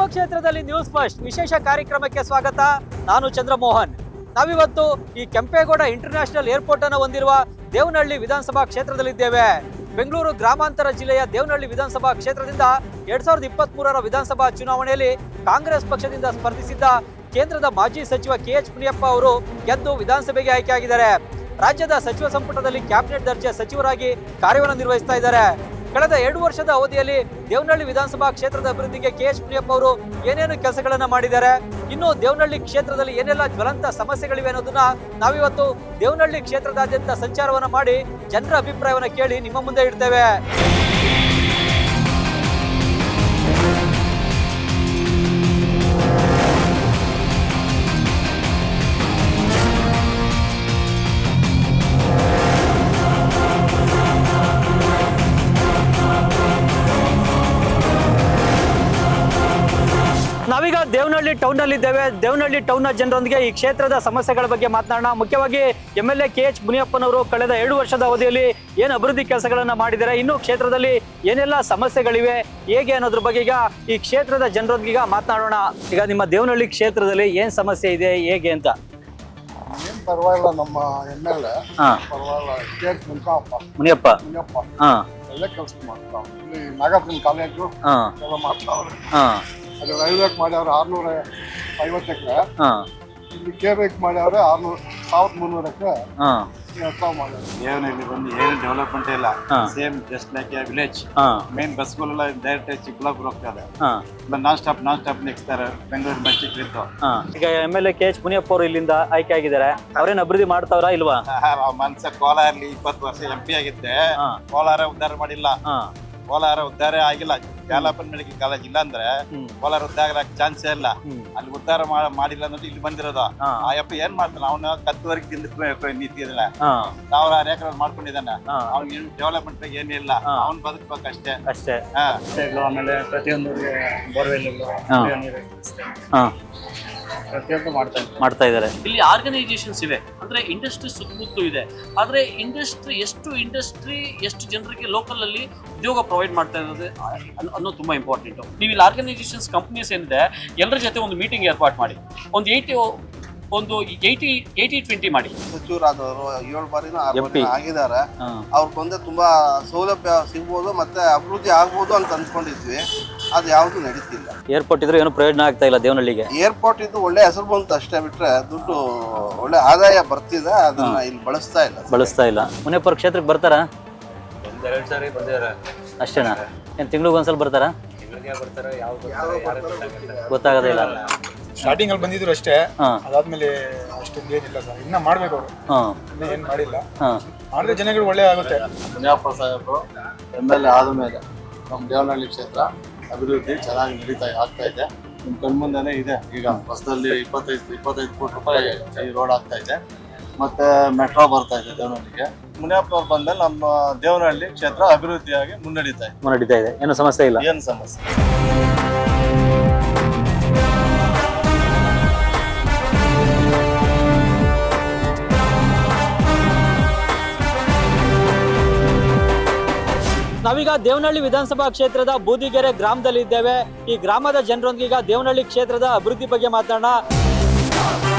ನಿಮ್ಮ ಕ್ಷೇತ್ರದಲ್ಲಿ news first ವಿಶೇಷ ಕಾರ್ಯಕ್ರಮಕ್ಕೆ ಸ್ವಾಗತ. ನಾನು ಚಂದ್ರಮೋಹನ್. ನಾವಿವತ್ತು ಈ ಕೆಂಪೇಗೌಡ ಇಂಟರ್ನ್ಯಾಷನಲ್ ಏರ್ಪೋರ್ಟ್ ಅನ್ನು ಹೊಂದಿರುವ ದೇವನಹಳ್ಳಿ ವಿಧಾನಸಭಾ ಕ್ಷೇತ್ರದಲ್ಲಿದ್ದೇವೆ. ಬೆಂಗಳೂರು ಗ್ರಾಮಾಂತರ ಜಿಲ್ಲೆಯ ದೇವನಹಳ್ಳಿ ವಿಧಾನಸಭಾ ಕ್ಷೇತ್ರದಿಂದ 2023ರ ವಿಧಾನಸಭಾ ಚುನಾವಣೆಯಲ್ಲಿ ಕಾಂಗ್ರೆಸ್ ಪಕ್ಷದಿಂದ ಸ್ಪರ್ಧಿಸಿದ್ದ ಕೇಂದ್ರದ ಮಾಜಿ ಸಚಿವ ಕೆಎಚ್ ಮುನಿಯಪ್ಪ ಅವರು ಗೆದ್ದು ವಿಧಾನಸಭೆಗೆ ಆಯ್ಕೆಯಾಗಿದ್ದಾರೆ. ರಾಜ್ಯದ ಸಚಿವ ಸಂಪುಟದಲ್ಲಿ ಕ್ಯಾಬಿನೆಟ್ ದರ್ಜೆ ಸಚಿವರಾಗಿ ಕಾರ್ಯವನ್ನು ನಿರ್ವಹಿಸ್ತಾ ಇದ್ದಾರೆ. ಕಳೆದ 2 ವರ್ಷದ ಅವಧಿಯಲ್ಲಿ ದೇವನಹಳ್ಳಿ ವಿಧಾನಸಭಾ ಕ್ಷೇತ್ರದ ಅಭಿವೃದ್ಧಿಗೆ ಕೆಎಚ್ ಮುನಿಯಪ್ಪ ಅವರು ಏನೇನು ಕೆಲಸಗಳನ್ನ ಮಾಡಿದ್ದಾರೆ, ಇನ್ನು ದೇವನಹಳ್ಳಿ ಕ್ಷೇತ್ರದಲ್ಲಿ ಏನೆಲ್ಲ ಜ್ವಲಂತ ಸಮಸ್ಯೆಗಳಿವೆ ಅನ್ನೋದನ್ನ ನಾವಿವತ್ತು ದೇವನಹಳ್ಳಿ ಕ್ಷೇತ್ರದಾದ್ಯಂತ ಸಂಚಾರವನ್ನ ಮಾಡಿ ಜನರ ಅಭಿಪ್ರಾಯವನ್ನ ಕೇಳಿ ನಿಮ್ಮ ಮುಂದೆ ಇಡ್ತೇವೆ. ನಾವೀಗ ದೇವನಹಳ್ಳಿ ಟೌನ್ ಅಲ್ಲಿ ಇದ್ದೇವೆ. ದೇವನಹಳ್ಳಿ ಟೌನ್ ನ ಜನರೊಂದಿಗೆ ಈ ಕ್ಷೇತ್ರದ ಸಮಸ್ಯೆಗಳ ಬಗ್ಗೆ ಮಾತನಾಡೋಣ. ಮುಖ್ಯವಾಗಿ MLA ಕೆಎಚ್ ಮುನಿಯಪ್ಪನವರು ಕಳೆದ 2 ವರ್ಷದ ಅವಧಿಯಲ್ಲಿ ಏನು ಅಭಿವೃದ್ಧಿ ಕೆಲಸಗಳನ್ನ ಮಾಡಿದ್ದಾರೆ, ಇನ್ನು ಕ್ಷೇತ್ರದಲ್ಲಿ ಏನೆಲ್ಲ ಸಮಸ್ಯೆಗಳಿವೆ ಹೇಗೆ ಅನ್ನೋದ್ರ ಬಗ್ಗೆ ಈಗ ಈ ಕ್ಷೇತ್ರದ ಜನರೊಂದಿಗೆ ಮಾತನಾಡೋಣ. ಈಗ ನಿಮ್ಮ ದೇವನಹಳ್ಳಿ ಕ್ಷೇತ್ರದಲ್ಲಿ ಏನ್ ಸಮಸ್ಯೆ ಇದೆ ಹೇಗೆ ಅಂತ? ಏನ್ ಪರವಾಗಿಲ್ಲ, ನಮ್ಮ MLA ಪರವಾಗಿಲ್ಲ, ಕೆಎಚ್ ಮುನಿಯಪ್ಪ ಒಳ್ಳೆ ಕೆಲಸ ಮಾಡ್ತಾವ. ಇಲ್ಲಿ ನಾಗಾರ್ಜುನ ಕಾಲೇಜು ಎಲ್ಲ ಮಾಡ್ತಾವ್ರೆ. ಅದು ರೈಲ್ವೇಕ್ ಮಾಡ್ಯಾವ್ರೆ 650 ಎಕರೆ, ಇಲ್ಲಿ ಕೇಬೇಕ್ ಮಾಡ್ಯಾವ್ರೆ 1300 ಎಕರೆ ಮಾಡ್ಯಾವ್ರೆ. ದೇವನಹಳ್ಳಿ ಬಂದು ಏನು ಡೆವಲಪ್ಮೆಂಟ್ ಇಲ್ಲ, same just like a village. Main ಬಸ್ಗಳೆಲ್ಲ ಡೈರೆಕ್ಟ್ ಚಿಕ್ಕಬಳ್ಳಾಪುರ ಹೋಗ್ತಾರೆ, ನಾನ್ ಸ್ಟಾಪ್ ನೆಕ್ಸ್ತಾರೆ ಬೆಂಗಳೂರು ಬಸ್ ಇತ್ತು. ಈಗ MLA ಕೆಎಚ್ ಮುನಿಯಪ್ಪ ಅವರು ಇಲ್ಲಿಂದ ಆಯ್ಕೆ ಆಗಿದ್ದಾರೆ, ಅವ್ರೇನ್ ಅಭಿವೃದ್ಧಿ ಮಾಡ್ತಾವ್ರಾ ಇಲ್ವಾ? ಮನ್ಸ ಕೋಲಾರಲ್ಲಿ 20 ವರ್ಷ MP ಆಗಿದ್ದೆ, ಕೋಲಾರ ಉದ್ಧಾರ ಮಾಡಿಲ್ಲ. ಕೋಲಾರ ಉದ್ಧಾರ ಆಗಿಲ್ಲ. ಡೆವಲಪ್ಮೆಂಟ್ ಮೆಡಿಕಲ್ ಕಾಲೇಜ್ ಇಲ್ಲ ಅಂದ್ರೆ ಕೋಲಾರ ಉದ್ಧಾರ ಆಗಕ್ಕೆ ಚಾನ್ಸೇ ಇಲ್ಲ. ಅಲ್ಲಿ ಉದ್ಧಾರ ಮಾಡಿಲ್ಲ ಅನ್ನೋದು ಇಲ್ಲಿ ಬಂದಿರೋದು. ಆಯಪ್ಪ ಏನ್ ಮಾಡ್ತಾನೆ, ಅವನ ಕತ್ತುವರೆಗೆ ನಿಂತಿಲ್ಲ, 1000 ಎಕರೆ ಮಾಡ್ಕೊಂಡಿದ್ದಾನೆ. ಅವ್ನಿಗೆ ಏನು ಡೆವಲಪ್ಮೆಂಟ್ ಏನಿಲ್ಲ, ಅವ್ನ್ ಬದುಕ್ಬೇಕು ಅಷ್ಟೇ. ಆಮೇಲೆ ಪ್ರತಿಯೊಂದು ಬೋರ್ವೆಲ್ ಪ್ರತಿಯೊಂದು ಮಾಡ್ತಾ ಇದ್ದಾರೆ. ಇಲ್ಲಿ ಆರ್ಗನೈಸೇಷನ್ಸ್ ಇವೆ, ಅಂದ್ರೆ ಇಂಡಸ್ಟ್ರಿ ಸುತ್ತಮುತ್ತಲು ಇದೆ. ಆದ್ರೆ ಇಂಡಸ್ಟ್ರಿ ಎಷ್ಟು ಜನರಿಗೆ ಲೋಕಲ್ ಅಲ್ಲಿ ಉದ್ಯೋಗ ಪ್ರೊವೈಡ್ ಮಾಡ್ತಾ ಇರೋದು ಅನ್ನೋದು ತುಂಬಾ ಇಂಪಾರ್ಟೆಂಟ್. ನೀವು ಇಲ್ಲಿ ಆರ್ಗನೈಸೇಷನ್ಸ್ ಕಂಪ್ನೀಸ್ ಏನಿದೆ ಎಲ್ಲರ ಜೊತೆ ಒಂದು ಮೀಟಿಂಗ್ ಏರ್ಪಾಟ್ ಮಾಡಿ, ಒಂದು 80-20 ಮಾಡಿ. ಸಚಿವರಾದವರು 7 ಬಾರಿನೂ 6 ಬಾರಿ ಆಗಿದ್ದಾರೆ. ಅವ್ರಿಗೆ ಬಂದ್ರೆ ತುಂಬಾ ಸೌಲಭ್ಯ ಸಿಗ್ಬೋದು, ಮತ್ತೆ ಅಭಿವೃದ್ಧಿ ಆಗ್ಬೋದು ಅಂತ ಅಂದ್ಕೊಂಡಿದ್ವಿ. ಅದು ಯಾವುದು ನಡೀತಿಲ್ಲ. ಏರ್ಪೋರ್ಟ್ ಇದ್ರೆ ಏನು ಪ್ರಯೋಜನ ಆಗ್ತಾ ಇಲ್ಲ ದೇವನಹಳ್ಳಿಗೆ. ಏರ್ಪೋರ್ಟ್ ಇದ್ದು ಒಳ್ಳೆ ಹೆಸರು ಬಂತು ಅಷ್ಟೇ ಬಿಟ್ರೆ ದುಡ್ಡು ಒಳ್ಳೆ ಆದಾಯ ಬರ್ತಿದೆ, ಅದನ್ನ ಇಲ್ಲಿ ಬಳಸ್ತಾ ಇಲ್ಲ. ಮುನಿಯಪ್ಪ ಕ್ಷೇತ್ರಕ್ಕೆ ಬರ್ತಾರಾ? 1-2 ಸಾರಿ ಬಂದಿದ್ದಾರೆ ಅಷ್ಟೇನಾ? ಏನ್ ತಿಂಗಳಿಗೆ ಒಂದ್ಸಲ ಬರ್ತಾರಾ? ಗೊತ್ತಾಗದೇ ಇಲ್ಲ. ಸ್ಟಾರ್ಟಿಂಗ್ ಅಲ್ಲಿ ಬಂದಿದ್ರು ಅಷ್ಟೇ, ಅದಾದ್ಮೇಲೆ ಅಷ್ಟೊಂದು ಏನಿಲ್ಲ ಸರ್. ಇನ್ನ ಮಾಡ್ಬೇಕು ಅವರು, ಇನ್ನ ಏನ್ ಮಾಡಿಲ್ಲ. ಆದ್ರೆ ಜನಗಳು ಒಳ್ಳೆ ಆಗುತ್ತೆ. ಮುನಿಯಪ್ಪ ಸಾಹೇಬರು MLA ಆದ್ಮೇಲೆ ನಮ್ಮ ದೇವನಹಳ್ಳಿ ಕ್ಷೇತ್ರ ಅಭಿವೃದ್ಧಿ ಚೆನ್ನಾಗಿ ಆಗ್ತಾ ಇದೆ. ನಿಮ್ಮ ಕಣ್ಮುಂದೆನೇ ಇದೆ. ಈಗ ಹೊಸದಲ್ಲಿ 25 ಕೋಟಿ ರೂಪಾಯಿ ರೋಡ್ ಆಗ್ತಾ ಇದೆ, ಮತ್ತೆ ಮೆಟ್ರೋ ಬರ್ತಾ ಇದೆ ದೇವನಹಳ್ಳಿಗೆ. ಮುನಿಯಪ್ಪ ಅವ್ರು ಬಂದ್ಮೇಲೆ ನಮ್ಮ ದೇವನಹಳ್ಳಿ ಕ್ಷೇತ್ರ ಅಭಿವೃದ್ಧಿಯಾಗಿ ಮುನ್ನಡೀತಾ ಇದೆ. ಏನು ಸಮಸ್ಯೆ ಇಲ್ಲ. ಏನು ಸಮಸ್ಯೆ? ನಾವೀಗ ದೇವನಹಳ್ಳಿ ವಿಧಾನಸಭಾ ಕ್ಷೇತ್ರದ ಬೂದಿಗೆರೆ ಗ್ರಾಮದಲ್ಲಿ ಇದ್ದೇವೆ. ಈ ಗ್ರಾಮದ ಜನರೊಂದಿಗೆ ಈಗ ದೇವನಹಳ್ಳಿ ಕ್ಷೇತ್ರದ ಅಭಿವೃದ್ಧಿ ಬಗ್ಗೆ ಮಾತಾಡೋಣ.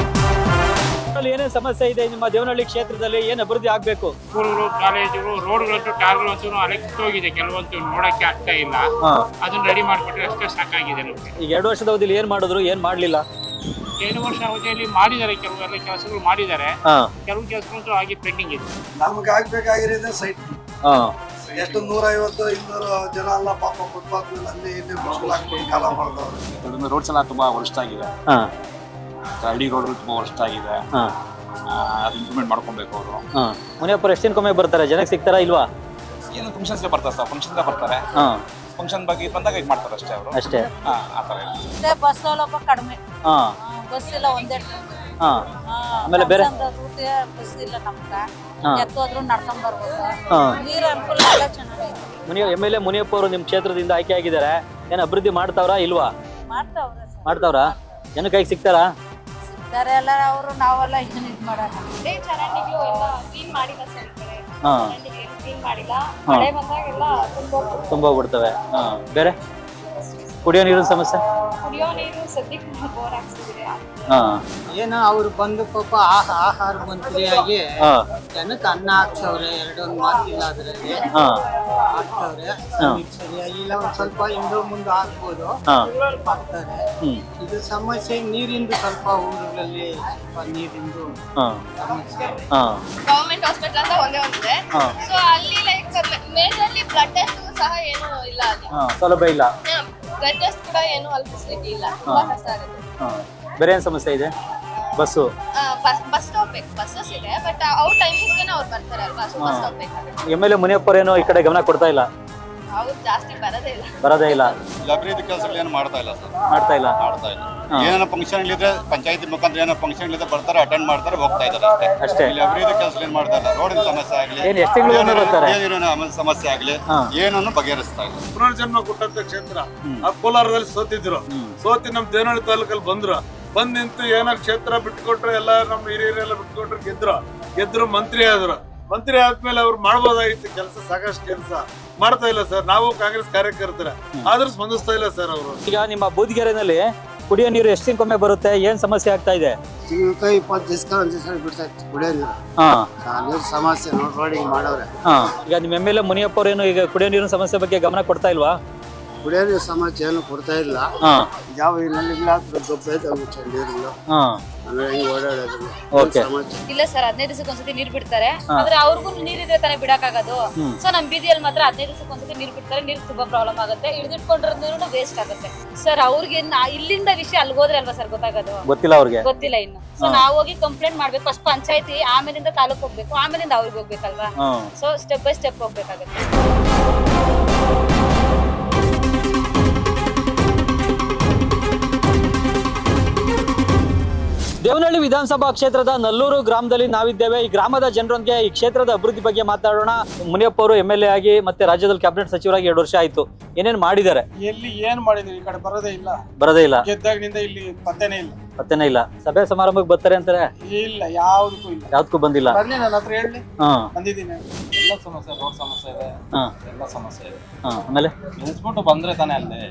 ಏನೇನು ಸಮಸ್ಯೆ ಇದೆ ನಿಮ್ಮ ದೇವನಹಳ್ಳಿ ಕ್ಷೇತ್ರದಲ್ಲಿ, ಏನ್ ಅಭಿವೃದ್ಧಿ ಆಗ್ಬೇಕು? ಸ್ಕೂಲ್ಗಳು, ಕಾಲೇಜುಗಳು, ರೋಡ್ಗಳಂತೂ ಟಾರ್ಗಳಂತೂ ಅಲೆಕ್ಟೋಗಿದೆ, ಕೆಲವಂತೂ ನೋಡಕ್ಕೆ ಆಗ್ತಾ ಇಲ್ಲ. ಅದನ್ನ ರೆಡಿ ಮಾಡ್ಕೊಟ್ರೆ ಅಷ್ಟೇ ಸಾಕಾಗಿದೆ ನಮ್ಗೆ. ಈಗ 2 ವರ್ಷದ ಅವಧಿಯಲ್ಲಿ ಏನ್ ಮಾಡಿದ್ರು, ಏನ್ ಮಾಡ್ಲಿಲ್ಲ? 2 ವರ್ಷ ಅವಧಿಯಲ್ಲಿ ಮಾಡಿದ್ದಾರೆ, ಕೆಲವೆಲ್ಲ ಕೆಲಸಗಳು ಮಾಡಿದ್ದಾರೆ, ಕೆಲವು ಕೆಲಸಗಳು ಆಗಿ ಪೆಂಡಿಂಗ್ ಇದೆ. ನಮ್ಗೆ ಆಗ್ಬೇಕಾಗಿರೋದೇ ಸೈಟ್. ಎಷ್ಟು 150-200 ಜನ ಎಲ್ಲ ಪಾಪ ಫುಟ್ಪಾತ್ ಮೇಲೆ ಅಲ್ಲಿ ಇಲ್ಲಿ ಹಾಕೊಂಡು ಕಾಲ ಮಾಡ್ತಾರೆ. ರೋಡ್ಸ್ ಎಲ್ಲ ತುಂಬಾ ವರ್ಸ್ಟ್ ಆಗಿದೆ. ಐಡಿ ರೋಡ್ ತುಂಬಾ ವರ್ಸ್ಟ್ ಆಗಿದೆ. ಅದು ಇಂಪ್ರೂವ್ಮೆಂಟ್ ಮಾಡ್ಕೊಬೇಕು ಅವರು. ಮುನಿಯಪ್ಪ ಎಷ್ಟು ದಿನಕ್ಕೊಮ್ಮೆ ಬರ್ತಾರೆ? ಜನಕ್ಕೆ ಸಿಗ್ತಾರಾ ಇಲ್ವಾ? ಏನು ಫಂಕ್ಷನ್ಸ್ಗೆ ಬರ್ತಾರೆ ಸರ್, ಫಂಕ್ಷನ್ಗೆ ಬರ್ತಾರೆ. ಫಂಕ್ಷನ್ ಬಗ್ಗೆ ಬಂದಾಗ ಇದು ಮಾಡ್ತಾರೆ ಅಷ್ಟೇ ಅವರು. ಅಷ್ಟೇ. ಆ ಥರ ಬಸ್ ಸೌಲಭ್ಯ ಕಡಿಮೆ, ಬಸ್ ಇಲ್ಲ, ಒಂದೇ ಆಮೇಲೆ ಬೇರೆ ಬಸ್ ಇಲ್ಲ ನಮ್ಗೆ. ಎತ್ತೋದ್ರು ನಡ್ಕೊಂಡ್ ಬರ್ಬೋದು, ನೀರು ಅನುಕೂಲ ಎಲ್ಲ ಚೆನ್ನಾಗಿದೆ. MLA ಮುನಿಯಪ್ಪ ಅವರು ನಿಮ್ಮ ಕ್ಷೇತ್ರದಿಂದ ಆಯ್ಕೆ ಆಗಿದ್ದಾರೆ, ಏನ್ ಅಭಿವೃದ್ಧಿ ಮಾಡ್ತಾವ್ರಾ ಇಲ್ವಾ? ಮಾಡ್ತಾವ್ರಾ? ಜನ ಕೈಗೆ ಸಿಗ್ತಾರಾ? ಎಲ್ಲ ಅವರು ನಾವೆಲ್ಲ ಏನು ಇದು ಮಾಡೋಣ. ಚರಂಡಿಗಳು ಎಲ್ಲ ಕ್ಲೀನ್ ಮಾಡಿಲ್ಲ ಸರ್, ಕ್ಲೀನ್ ಮಾಡಿಲ್ಲ. ಮಳೆ ಬಂದಾಗೆಲ್ಲ ತುಂಬ ಬಿಡ್ತವೆ. ಬೇರೆ ಕುಡಿಯೋ ನೀರಿನ ಸಮಸ್ಯೆ ಕುಡಿಯೋ ನೀರು ಸದ್ಯಕ್ಕೆ ಬೋರ್ ಹಾಕ್ಸಿದ್ರೆ ಏನೋ ಅವ್ರು ಬಂದು ಪಾಪ ಆಹಾರ ಮಂತ್ರಿಯಾಗಿ ಜನಕ್ಕೆ ಅನ್ನ ಹಾಕ್ಸವ್ರೆ, ಎರಡೊಂದು ಮಾತಿಲ್ಲ ಅದರಲ್ಲಿ ಹಾಕ್ತವ್ರೆ. ಸರಿಯಾಗಿ ಇಲ್ಲ, ಒಂದ್ ಸ್ವಲ್ಪ ಹಿಂದೆ ಮುಂದೆ ಹಾಕ್ಬೋದು, ಹಾಕ್ತಾರೆ. ಇದು ಸಮಸ್ಯೆ ನೀರಿಂದು, ಸ್ವಲ್ಪ ಊರುಗಳಲ್ಲಿ ಸ್ವಲ್ಪ ನೀರಿಂದು ಸಮಸ್ಯೆ. ಗವರ್ಮೆಂಟ್ ಹಾಸ್ಪಿಟಲ್ ಅಂತ ಒಂದೇ ಒಂದಿದೆ. ಸೊ ಅಲ್ಲಿ ಲೈಕ್ ಮೇಜರ್ಲಿ ಬ್ಲಡ್ ಟೆಸ್ಟ್ ಸಹ ಏನು ಇಲ್ಲ, ಅಲ್ಲಿ ಸೌಲಭ್ಯ ಇಲ್ಲ. ಬ್ಲಡ್ ಟೆಸ್ಟ್ ಕೂಡ ಏನು ಅಲ್ಲಿ ಫೆಸಿಲಿಟಿ ಇಲ್ಲ, ತುಂಬಾ ಕಷ್ಟ ಆಗುತ್ತೆ. ಬೇರೆ ಏನ್ ಸಮಸ್ಯೆ ಇದೆ? ಬಸ್ಸು ಬಸ್ ಸ್ಟಾಪ್ ಬೇಕು, ಬಸ್ಸಸ್ ಇದೆ, ಬಟ್ ಅವ್ರ ಟೈಮಿಂಗ್ಸ್ಗೆ ಅವ್ರು ಬರ್ತಾರೆ ಅಲ್ವಾ, ಸೊ ಬಸ್ ಸ್ಟಾಪ್ ಬೇಕಾಗುತ್ತೆ. MLA ಮುನಿಯಪ್ಪ ಏನೋ ಈ ಕಡೆ ಗಮನ ಕೊಡ್ತಾ ಇಲ್ಲ, ಅವ್ರು ಜಾಸ್ತಿ ಬರೋದೇ ಇಲ್ಲ. ಅಭಿವೃದ್ಧಿ ಕೆಲಸಗಳು ಏನು ಮಾಡ್ತಾ ಇಲ್ಲ ಸರ್, ಮಾಡ್ತಾ ಇಲ್ಲ. ಏನೇನೋ ಫಂಕ್ಷನ್ ಇದ್ರೆ ಪಂಚಾಯತಿ ಮುಖಾಂತರ ಏನೋ ಫಂಕ್ಷನ್ ಇದ್ರೆ ಬರ್ತಾರೆ, ಅಟೆಂಡ್ ಮಾಡ್ತಾರೆ, ಹೋಗ್ತಾ ಇದ್ದಾರೆ ಅಷ್ಟೇ. ಇಲ್ಲಿ ಅಭಿವೃದ್ಧಿ ಕೆಲಸ ಏನು ಮಾಡ್ತಾ ಇಲ್ಲ. ರೋಡಿನ ಸಮಸ್ಯೆ ಆಗಲಿ, ನೀರಿನ ಸಮಸ್ಯೆ ಆಗಲಿ, ಏನನ್ನು ಬಗೆಹರಿಸ್ತಾ ಇಲ್ಲ. ಪುನರ್ಜನ್ಮ ಕೊಟ್ಟಂತ ಕ್ಷೇತ್ರ ಕೋಲಾರದಲ್ಲಿ ಸೋತಿದ್ರು, ಸೋತಿ ನಮ್ ದೇವನಹಳ್ಳಿ ತಾಲೂಕಲ್ಲಿ ಬಂದ್ರು, ಬಂದ್ ನಿಂತು ಏನೋ ಕ್ಷೇತ್ರ ಬಿಟ್ಕೊಟ್ರು, ಎಲ್ಲ ನಮ್ಮ ಹಿರಿಯರೆಲ್ಲ ಬಿಟ್ಕೊಟ್ರು, ಗೆದ್ರು ಮಂತ್ರಿ ಆದ್ರು. ಮಂತ್ರಿ ಆದ್ಮೇಲೆ ಅವ್ರು ಮಾಡ್ಬೋದಾಗಿತ್ತು ಕೆಲಸ, ಸಾಕಷ್ಟು ಕೆಲಸ ಮಾಡ್ತಾ ಇಲ್ಲ ಸರ್. ನಾವು ಕಾಂಗ್ರೆಸ್ ಕಾರ್ಯಕರ್ತರ ಆದ್ರೂ ಸ್ಪಂದಿಸ್ತಾ ಇಲ್ಲ ಸರ್ ಅವರು. ಈಗ ನಿಮ್ಮ ಬೂದಿಗೆರೆನಲ್ಲಿ ಕುಡಿಯೋ ನೀರು ಎಷ್ಟು ದಿನಕ್ಕೊಮ್ಮೆ ಬರುತ್ತೆ? ಏನ್ ಸಮಸ್ಯೆ ಆಗ್ತಾ ಇದೆ? 20 ದಿವಸ ಬಿಡ್ತಾ ಕುಡಿಯೋ ನೀರು, ನೀರು ಸಮಸ್ಯೆ ನೋಡಿ ರೋಡಿಗೆ ಮಾಡವ್ರೆ. ಈಗ ನಿಮ್ಮ MLA ಮುನಿಯಪ್ಪ ಅವರೇನು ಈಗ ಕುಡಿಯೋ ನೀರಿನ ಸಮಸ್ಯೆ ಬಗ್ಗೆ ಗಮನ ಕೊಡ್ತಾ ಇಲ್ವಾ? ಕುಡಿಯೋ ನೀರು ಸಮಸ್ಯೆ ಏನು ಕೊಡ್ತಾ ಇಲ್ಲ. ಯಾವ ನಲ್ಲಿ ಇಲ್ಲ ಸರ್, 15 ದಿವಸಕ್ಕೆ ಒಂದ್ಸತಿ ನೀರ್ ಬಿಡ್ತಾರೆ, ಆದ್ರೆ ಅವ್ರಿಗೂ ನೀರಿದ್ರೆ ತಾನೇ ಬಿಡಕ್ಕಾಗೋದು. ಸೊ ನಮ್ ಬೀದಿಯಲ್ಲಿ ಮಾತ್ರ 15 ದಿವಸಕ್ಕೆ ಒಂದ್ಸತಿ ನೀರ್ ಬಿಡ್ತಾರೆ, ನೀರ್ ತುಂಬಾ ಪ್ರಾಬ್ಲಮ್ ಆಗುತ್ತೆ, ಹಿಡಿದಿಟ್ಕೊಂಡಿರೋದ್ರೂ ವೇಸ್ಟ್ ಆಗುತ್ತೆ ಸರ್. ಅವ್ರಿಗೆ ಇಲ್ಲಿಂದ ವಿಷಯ ಅಲ್ಲಿ ಹೋದ್ರೆ ಅಲ್ವಾ ಸರ್ ಗೊತ್ತಾಗೋದು, ಗೊತ್ತಿಲ್ಲ ಇನ್ನು. ಸೊ ನಾವ್ ಹೋಗಿ ಕಂಪ್ಲೇಂಟ್ ಮಾಡ್ಬೇಕು, ಫಸ್ಟ್ ಪಂಚಾಯತಿ, ಆಮೇಲಿಂದ ತಾಲೂಕ್ ಹೋಗ್ಬೇಕು, ಆಮೇಲಿಂದ ಅವ್ರಿಗೆ ಹೋಗ್ಬೇಕಲ್ವಾ. ಸೊ ಸ್ಟೆಪ್ ಬೈ ಸ್ಟೆಪ್ ಹೋಗ್ಬೇಕಾಗುತ್ತೆ. ದೇವನಹಳ್ಳಿ ವಿಧಾನಸಭಾ ಕ್ಷೇತ್ರದ ನಲ್ಲೂರು ಗ್ರಾಮದಲ್ಲಿ ನಾವಿದ್ದೇವೆ. ಈ ಗ್ರಾಮದ ಜನರೊಂದಿಗೆ ಈ ಕ್ಷೇತ್ರದ ಅಭಿವೃದ್ಧಿ ಬಗ್ಗೆ ಮಾತಾಡೋಣ. ಮುನಿಯಪ್ಪ ಅವರು MLA ಆಗಿ ಮತ್ತೆ ರಾಜ್ಯದಲ್ಲಿ ಕ್ಯಾಬಿನೆಟ್ ಸಚಿವರಾಗಿ 2 ವರ್ಷ ಆಯ್ತು. ಏನೇನ್ ಮಾಡಿದ್ದಾರೆ? ಎಲ್ಲಿ ಏನ್ ಮಾಡಿದ್ರು, ಈ ಕಡೆ ಬರೋದೇ ಇಲ್ಲ. ಗೆದ್ದಾಗಿನಿಂದ ಇಲ್ಲಿ ಪತ್ತೆನೇ ಇಲ್ಲ. ಸಭೆ ಸಮಾರಂಭಕ್ಕೆ ಬರ್ತಾರೆ ಅಂತಾರೆ, ಇಲ್ಲ ಯಾವ್ದಕ್ಕೂ ಬಂದಿಲ್ಲ. ಬರ್ಲಿ, ನನ್ನ ಹತ್ರ ಹೇಳಿ, ಬಂದಿದ್ದೀನಿ. ಎಲ್ಲ ಸಮಸ್ಯೆ, ರೋಡ್ ಸಮಸ್ಯೆ ಇದೆ, ಎಲ್ಲ ಸಮಸ್ಯೆ ಇದೆ. ಆಮೇಲೆ ನಿಲ್ಸ್ಬಿಟ್ಟು ಬಂದ್ರೆ ತಾನೇ ಅಲ್ಲಿ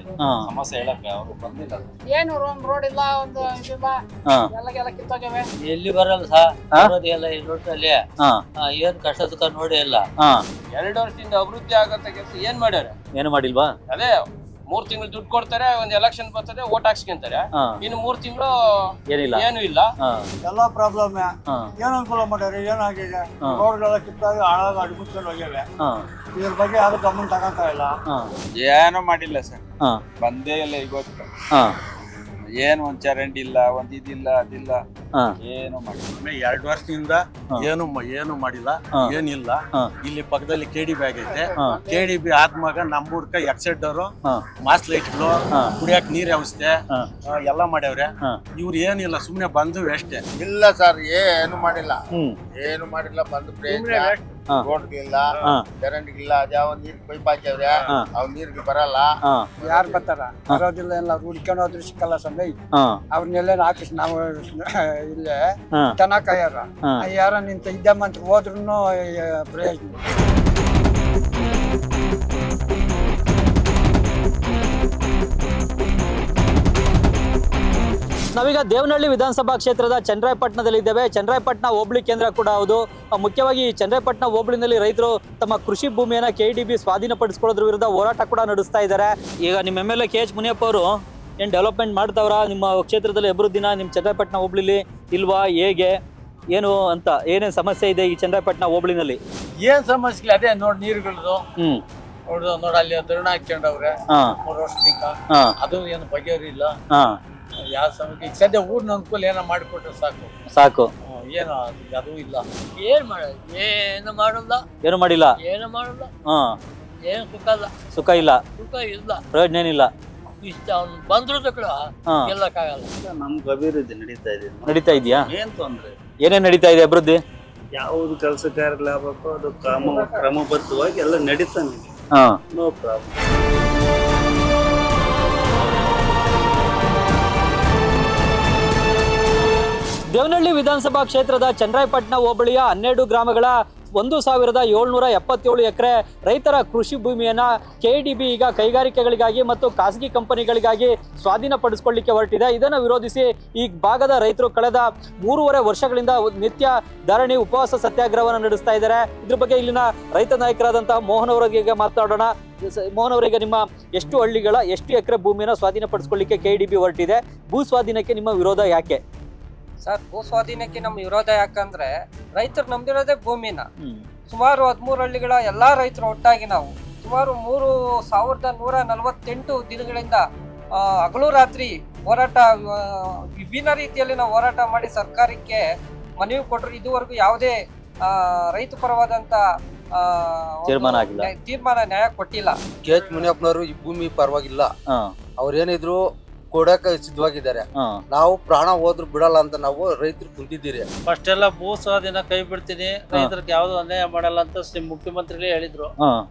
ಸಮಸ್ಯೆ ಹೇಳಕ್ಕೆ, ಅವ್ರು ಬಂದಿಲ್ಲ. ಏನು ರೋಡ್ ಇಲ್ಲ, ಒಂದು ಇದಿಲ್ಲ, ಎಲ್ಲ ಕಿತ್ತೋಗವೆ. ಎಲ್ಲಿ ಬರಲ್ಲ ಸರ್, ಎಲ್ಲ ಈ ರೋಡಲ್ಲಿ ಏನ್ ಕಷ್ಟ ಸುಖ ನೋಡಿ ಇಲ್ಲ. 2 ವರ್ಷದಿಂದ ಅಭಿವೃದ್ಧಿ ಆಗಂತ ಕೆಲಸ ಏನ್ ಮಾಡ್ಯಾರ? ಏನು ಮಾಡಿಲ್ವಾ? ಅದೇ 3 ತಿಂಗಳು ದುಡ್ಡು ಕೊಡ್ತಾರೆ, ಒಂದ್ ಎಲೆಕ್ಷನ್ ಬರ್ತದೆ, ಓಟ್ ಹಾಕ್ಸ್ಕೊಂತಾರೆ. ಇನ್ನು 3 ತಿಂಗಳು ಏನು ಇಲ್ಲ, ಎಲ್ಲಾ ಪ್ರಾಬ್ಲಮ್. ಏನ್ ಅನುಕೂಲ ಮಾಡ್ಯಾರ, ಏನಾಗಿದೆ, ರೋಡ್ಗಳೆಲ್ಲ ಕಿತ್ತಾಗಿ ಹಾಳಾಗಿ ಅಡ್ಮಿಟ್ಕೊಂಡು ಹೋಗ್ಯಾವೆ. ಇದ್ರ ಬಗ್ಗೆ ಯಾರು ಗಮನ ತಗೊಂತ ಇಲ್ಲ. ಏನೂ ಮಾಡಿಲ್ಲ ಸರ್, ಬಂದೇ ಇಲ್ಲ ಇವತ್ತು. ಏನು ಒಂದ್ ಚರಂಡಿ ಇಲ್ಲ, ಒಂದ್ ಇದಿಲ್ಲ, ಅದಿಲ್ಲ, ಏನು ಮಾಡಿಲ್ಲ. 2 ವರ್ಷದಿಂದ ಏನು ಮಾಡಿಲ್ಲ, ಏನಿಲ್ಲ. ಇಲ್ಲಿ ಪಕ್ಕದಲ್ಲಿ KDB ಆಗೈತೆ. KDB ಆದ್ಮಾಗ ನಮ್ಮೂರ್ಕ ಎಕ್ಸೆಡ್ ಅವರು ಮಾಸ್ ಲೈಟ್ಗಳು, ಕುಡಿಯಕ್ ನೀರ್ ವ್ಯವಸ್ಥೆ ಎಲ್ಲ ಮಾಡ್ಯಾವ್ರೆ. ಇವ್ರು ಏನಿಲ್ಲ, ಸುಮ್ನೆ ಬಂದು ಅಷ್ಟೇ. ಇಲ್ಲ ಸರ್, ಏನು ಮಾಡಿಲ್ಲ, ಬಂದು ರೋಡ್ಗಿಲ್ಲ, ಚರಂಡಿಗಿಲ್ಲ, ಅದ್ಯಾವ ನೀರ್ ಪೈಪ್ ಹಾಕ್ಯವ್ರೆ, ಅವ್ ನೀರ್ಗೆ ಬರಲ್ಲ. ಯಾರು ಬರ್ತಾರ? ಬರೋದಿಲ್ಲ, ಎಲ್ಲ ಹುಡ್ಕೊಂಡು ಹೋದ್ರು ಸಿಕ್ಕಲ್ಲ ಸಮಯ. ಅವ್ರನ್ನೆಲ್ಲ ಹಾಕಿಸ್ ನಾವು ಇಲ್ಲೇ ತನಕಯ್ಯಾರ ಯಾರ ನಿಂತ ಇದ್ದಮ್ಮಂತ ಹೋದ್ರು ಪ್ರಯೋಜನ. ನಾವೀಗ ದೇವನಹಳ್ಳಿ ವಿಧಾನಸಭಾ ಕ್ಷೇತ್ರದ ಚನ್ನರಾಯಪಟ್ಟಣದಲ್ಲಿದ್ದೇವೆ. ಚನ್ನರಾಯಪಟ್ಟಣ ಹೋಬಳಿ ಕೇಂದ್ರ ಕೂಡ ಹೌದು. ಮುಖ್ಯವಾಗಿ ಚನ್ನರಾಯಪಟ್ಟಣ ಹೋಬಳಿನಲ್ಲಿ ರೈತರು ತಮ್ಮ ಕೃಷಿ ಭೂಮಿಯನ್ನ KDB ಸ್ವಾಧೀನಪಡಿಸ್ಕೊಳ್ಳೋದ್ರ ವಿರುದ್ಧ ಹೋರಾಟ ಕೂಡ ನಡೆಸ್ತಾ ಇದ್ದಾರೆ. ಈಗ ನಿಮ್ಮ MLA KH ಮುನಿಯಪ್ಪ ಅವರು ಏನು ಡೆವಲಪ್ಮೆಂಟ್ ಮಾಡ್ತಾವ್ರ ನಿಮ್ಮ ಕ್ಷೇತ್ರದಲ್ಲಿ ಅಭಿವೃದ್ಧಿನ? ನಿಮ್ಮ ಚನ್ನರಾಯಪಟ್ಟಣ ಹೋಬಳಿಲಿ ಇಲ್ವಾ, ಹೇಗೆ ಏನು ಅಂತ, ಏನೇನು ಸಮಸ್ಯೆ ಇದೆ ಈ ಚನ್ನರಾಯಪಟ್ಟಣ ಹೋಬಳಿನಲ್ಲಿ? ಏನ್ ಸಮಸ್ಯೆ ಇಲ್ಲ, ಅದೇ ನೋಡಿ ನೀರುಗಳದು ನೋಡ, ಅಲ್ಲಿ ಧರಣ ಹಾಕ್ಕೊಂಡವ್ರೆ 3 ವರ್ಷದಿಂದ, ಅದು ಏನು ಬಗೆಹರಿಲ್ಲ. ಯಾವ ಸಮಯಕ್ಕೆ ಈಗ ಸದ್ಯ ಊರ್ನ ಅನುಕೂಲ ಏನೋ ಮಾಡಿಕೊಟ್ರೆ ಸಾಕು. ಏನು ಅದು ಇಲ್ಲ, ಏನು ಮಾಡಲ್ಲ, ಏನು ಮಾಡಿಲ್ಲ, ಏನು ಸುಖ ಇಲ್ಲ, ಪ್ರಯೋಜನ ಏನಿಲ್ಲ. ಇಷ್ಟ ಅವ್ನು ಬಂದ್ರು ಗೆಲ್ಲಕ್ಕಾಗಲ್ಲ. ನಮ್ಗೆ ಅಭಿವೃದ್ಧಿ ನಡೀತಾ ಇದೆಯಾ? ಏನ್ ತೊಂದ್ರೆ, ಏನೇನ್ ನಡೀತಾ ಇದೆ ಅಭಿವೃದ್ಧಿ? ಯಾವ್ದು ಕೆಲಸ ಕಾರ್ಯಲಾಗಬೇಕು ಅದು ಕ್ರಮಬದ್ಧವಾಗಿ ಎಲ್ಲ ನಡೀತಾನೆ, ನೋ ಪ್ರಾಬ್ಲಮ್. ದೇವನಹಳ್ಳಿ ವಿಧಾನಸಭಾ ಕ್ಷೇತ್ರದ ಚನ್ನರಾಯಪಟ್ಟಣ ಹೋಬಳಿಯ 12 ಗ್ರಾಮಗಳ 1777 ಎಕರೆ ರೈತರ ಕೃಷಿ ಭೂಮಿಯನ್ನ ಕೆಡಿಬಿ ಈಗ ಕೈಗಾರಿಕೆಗಳಿಗಾಗಿ ಮತ್ತು ಖಾಸಗಿ ಕಂಪನಿಗಳಿಗಾಗಿ ಸ್ವಾಧೀನಪಡಿಸಿಕೊಳ್ಳಿಕ್ಕೆ ಹೊರಟಿದೆ. ಇದನ್ನು ವಿರೋಧಿಸಿ ಈ ಭಾಗದ ರೈತರು ಕಳೆದ 3.5 ವರ್ಷಗಳಿಂದ ನಿತ್ಯ ಧರಣಿ ಉಪವಾಸ ಸತ್ಯಾಗ್ರಹವನ್ನು ನಡೆಸ್ತಾ ಇದ್ದಾರೆ. ಇದ್ರ ಬಗ್ಗೆ ಇಲ್ಲಿನ ರೈತ ನಾಯಕರಾದಂತಹ ಮೋಹನ್ ಅವರಿಗೆ ಮಾತನಾಡೋಣ. ಮೋಹನ್ ಅವರಿಗೆ, ನಿಮ್ಮ ಎಷ್ಟು ಎಕರೆ ಭೂಮಿಯನ್ನು ಸ್ವಾಧೀನಪಡಿಸಿಕೊಳ್ಳಿಕ್ಕೆ ಕೆಡಿಬಿ ಹೊರಟಿದೆ? ಭೂ ಸ್ವಾಧೀನಕ್ಕೆ ನಿಮ್ಮ ವಿರೋಧ ಯಾಕೆ? ಸರ್, ಭೂ ಸ್ವಾಧೀನಕ್ಕೆ ನಮ್ಮ ವಿರೋಧ ಯಾಕಂದ್ರೆ ರೈತರು ನಂಬಿರೋದೇ ಭೂಮಿನ. ಸುಮಾರು 13 ಹಳ್ಳಿಗಳ ಎಲ್ಲಾ ರೈತರು ಒಟ್ಟಾಗಿ ನಾವು ಸುಮಾರು 3148 ದಿನಗಳಿಂದ ಹಗಲು ರಾತ್ರಿ ಹೋರಾಟ, ವಿಭಿನ್ನ ರೀತಿಯಲ್ಲಿ ನಾವು ಹೋರಾಟ ಮಾಡಿ ಸರ್ಕಾರಕ್ಕೆ ಮನವಿ ಕೊಟ್ಟರು. ಇದುವರೆಗೂ ಯಾವುದೇ ರೈತ ಪರವಾದಂತ ತೀರ್ಮಾನ ನ್ಯಾಯ ಕೊಟ್ಟಿಲ್ಲ. KH ಮುನಿಯಪ್ಪನವರು ಈ ಭೂಮಿ ಪರವಾಗಿಲ್ಲ, ಅವ್ರೇನಿದ್ರು ಕೊಡಕ ಸಿದ್ಧವಾಗಿದ್ದಾರೆ. ನಾವು ಪ್ರಾಣ ಹೋದ್ರು ಬಿಡಲ್ಲ ಅಂತ ನಾವು ರೈತರು ಕುಂತಿದ್ದೀರಿ. ಫಸ್ಟ್ ಎಲ್ಲ ಭೂ ಸ್ವಾಧೀನ ಕೈ ಬಿಡ್ತೀನಿ, ರೈತರಿಗೆ ಯಾವ್ದು ಅನ್ಯಾಯ ಮಾಡಲ್ಲ ಅಂತ ಮುಖ್ಯಮಂತ್ರಿಗಳೇ ಹೇಳಿದ್ರು